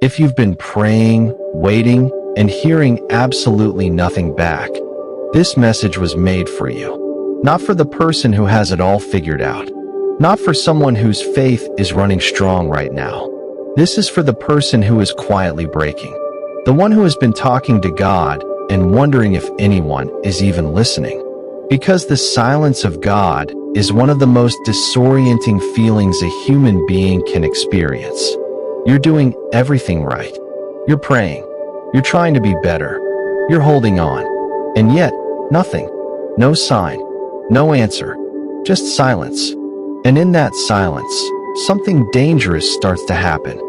If you've been praying, waiting, and hearing absolutely nothing back, this message was made for you. Not for the person who has it all figured out. Not for someone whose faith is running strong right now. This is for the person who is quietly breaking. The one who has been talking to God and wondering if anyone is even listening. Because the silence of God is one of the most disorienting feelings a human being can experience. You're doing everything right. You're praying. You're trying to be better. You're holding on. And yet, nothing. No sign. No answer. Just silence. And in that silence, something dangerous starts to happen.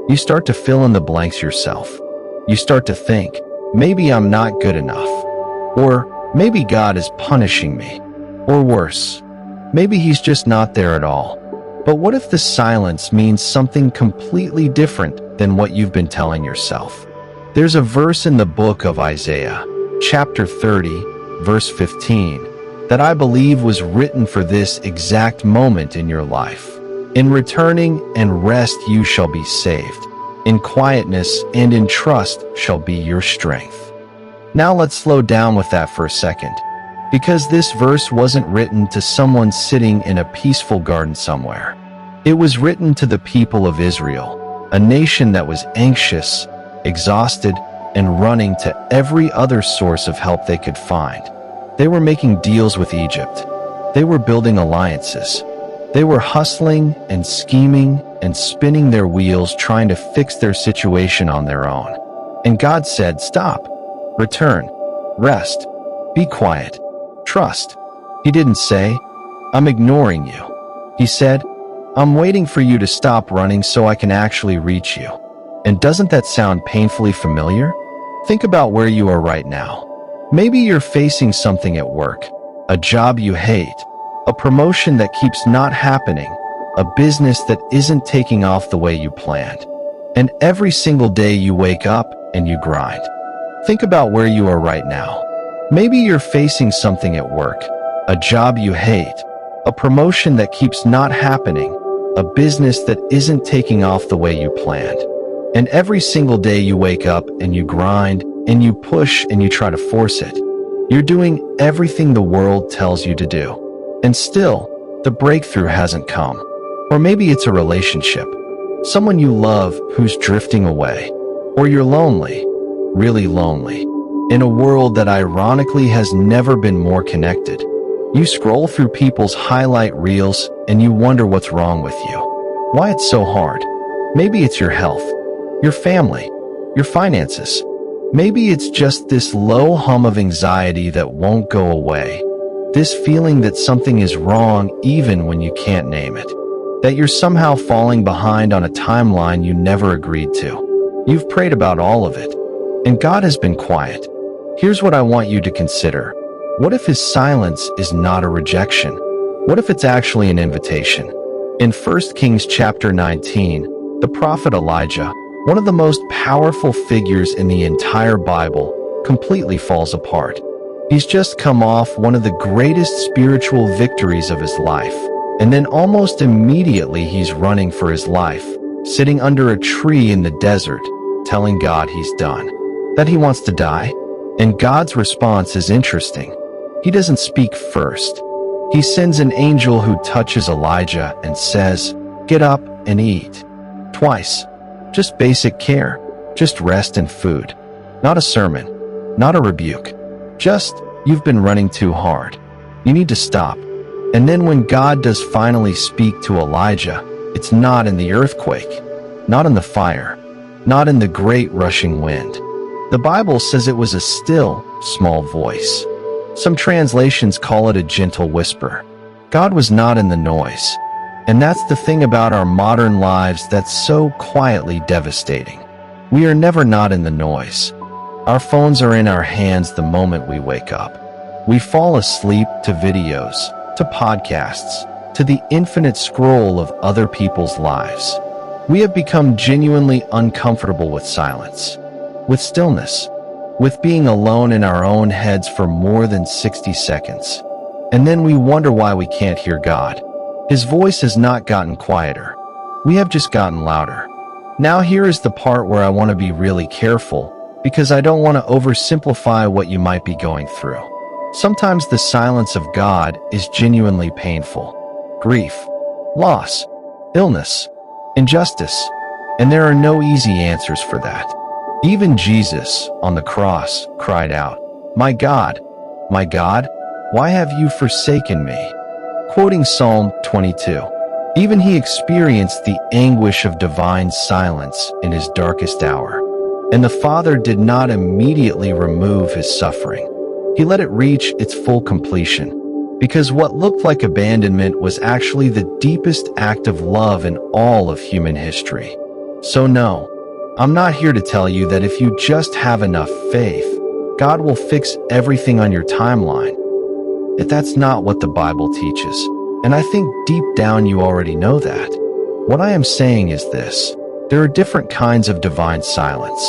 You start to fill in the blanks yourself. You start to think, maybe I'm not good enough. Or maybe God is punishing me. Or worse, maybe he's just not there at all. But what if the silence means something completely different than what you've been telling yourself? There's a verse in the book of Isaiah, chapter 30, verse 15, that I believe was written for this exact moment in your life. In returning and rest you shall be saved. In quietness and in trust shall be your strength. Now let's slow down with that for a second, because this verse wasn't written to someone sitting in a peaceful garden somewhere. It was written to the people of Israel, a nation that was anxious, exhausted, and running to every other source of help they could find. They were making deals with Egypt. They were building alliances. They were hustling and scheming and spinning their wheels trying to fix their situation on their own. And God said, stop, return, rest, be quiet, trust. He didn't say, I'm ignoring you. He said, I'm waiting for you to stop running so I can actually reach you. And doesn't that sound painfully familiar? Think about where you are right now. Maybe you're facing something at work, a job you hate, a promotion that keeps not happening, a business that isn't taking off the way you planned. And every single day you wake up and you grind. Think about where you are right now. Maybe you're facing something at work, a job you hate, a promotion that keeps not happening, a business that isn't taking off the way you planned. And every single day you wake up and you grind and you push and you try to force it. You're doing everything the world tells you to do. And still, the breakthrough hasn't come. Or maybe it's a relationship, someone you love who's drifting away. Or you're lonely, really lonely, in a world that ironically has never been more connected. You scroll through people's highlight reels and you wonder what's wrong with you. Why it's so hard. Maybe it's your health, your family, your finances. Maybe it's just this low hum of anxiety that won't go away. This feeling that something is wrong even when you can't name it. That you're somehow falling behind on a timeline you never agreed to. You've prayed about all of it, and God has been quiet. Here's what I want you to consider. What if his silence is not a rejection? What if it's actually an invitation? In 1 Kings chapter 19, the prophet Elijah, one of the most powerful figures in the entire Bible, completely falls apart. He's just come off one of the greatest spiritual victories of his life, and then almost immediately he's running for his life, sitting under a tree in the desert, telling God he's done, that he wants to die. And God's response is interesting. He doesn't speak first. He sends an angel who touches Elijah and says, "Get up and eat." Twice. Just basic care. Just rest and food. Not a sermon. Not a rebuke. Just, you've been running too hard. You need to stop. And then when God does finally speak to Elijah, it's not in the earthquake. Not in the fire. Not in the great rushing wind. The Bible says it was a still, small voice. Some translations call it a gentle whisper. God was not in the noise. And that's the thing about our modern lives that's so quietly devastating. We are never not in the noise. Our phones are in our hands the moment we wake up. We fall asleep to videos, to podcasts, to the infinite scroll of other people's lives. We have become genuinely uncomfortable with silence, with stillness, with being alone in our own heads for more than 60 seconds. And then we wonder why we can't hear God. His voice has not gotten quieter. We have just gotten louder. Now here is the part where I want to be really careful, because I don't want to oversimplify what you might be going through. Sometimes the silence of God is genuinely painful. Grief, loss, illness, injustice, and there are no easy answers for that. Even Jesus, on the cross, cried out, my God, why have you forsaken me?" Quoting Psalm 22. Even he experienced the anguish of divine silence in his darkest hour. And the Father did not immediately remove his suffering. He let it reach its full completion, because what looked like abandonment was actually the deepest act of love in all of human history. So no, I'm not here to tell you that if you just have enough faith, God will fix everything on your timeline. That's not what the Bible teaches, and I think deep down you already know that. What I am saying is this: there are different kinds of divine silence.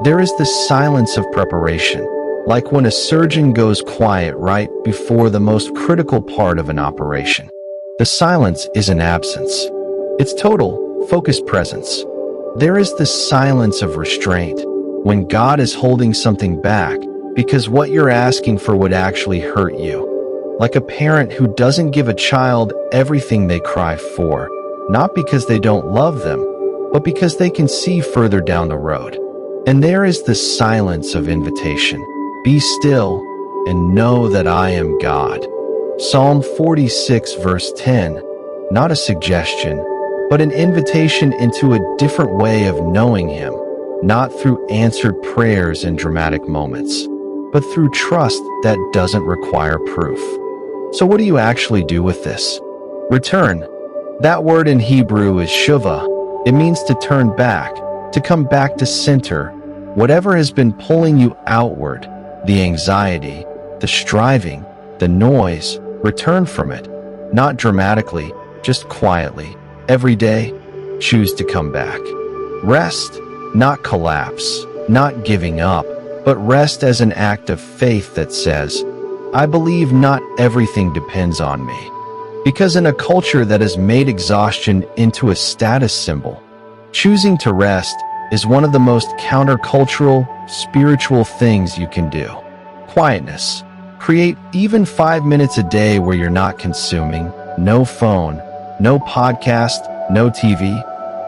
There is the silence of preparation, like when a surgeon goes quiet right before the most critical part of an operation. The silence isn't absence. It's total, focused presence. There is the silence of restraint, when God is holding something back because what you're asking for would actually hurt you. Like a parent who doesn't give a child everything they cry for, not because they don't love them, but because they can see further down the road. And there is the silence of invitation. Be still and know that I am God. Psalm 46 verse 10, not a suggestion, but an invitation into a different way of knowing Him, not through answered prayers and dramatic moments, but through trust that doesn't require proof. So what do you actually do with this? Return. That word in Hebrew is shuvah. It means to turn back, to come back to center. Whatever has been pulling you outward, the anxiety, the striving, the noise, return from it. Not dramatically, just quietly. Every day, choose to come back. Rest, not collapse, not giving up, but rest as an act of faith that says, I believe not everything depends on me. Because in a culture that has made exhaustion into a status symbol, choosing to rest is one of the most countercultural, spiritual things you can do. Quietness. Create even 5 minutes a day where you're not consuming, no phone, no podcast, no TV,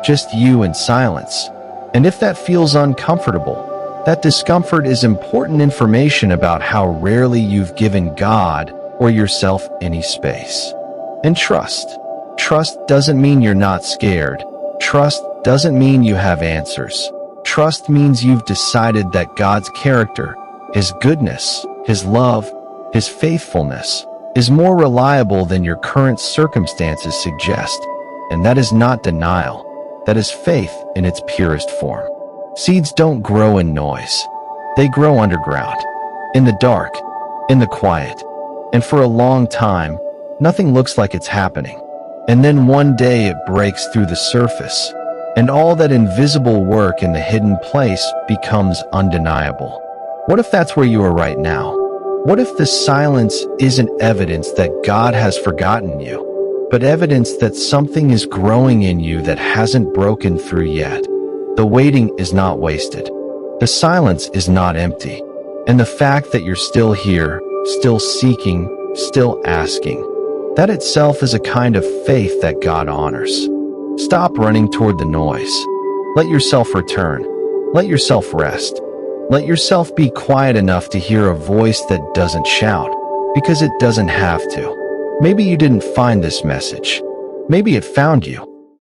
just you in silence. And if that feels uncomfortable, that discomfort is important information about how rarely you've given God or yourself any space. And trust. Trust doesn't mean you're not scared. Trust doesn't mean you have answers. Trust means you've decided that God's character, His goodness, His love, His faithfulness, is more reliable than your current circumstances suggest. And that is not denial. That is faith in its purest form. Seeds don't grow in noise. They grow underground, in the dark, in the quiet. And for a long time, nothing looks like it's happening. And then one day it breaks through the surface, and all that invisible work in the hidden place becomes undeniable. What if that's where you are right now? What if the silence isn't evidence that God has forgotten you, but evidence that something is growing in you that hasn't broken through yet? The waiting is not wasted. The silence is not empty. And the fact that you're still here, still seeking, still asking, that itself is a kind of faith that God honors. Stop running toward the noise. Let yourself return. Let yourself rest. Let yourself be quiet enough to hear a voice that doesn't shout, because it doesn't have to. Maybe you didn't find this message. Maybe it found you.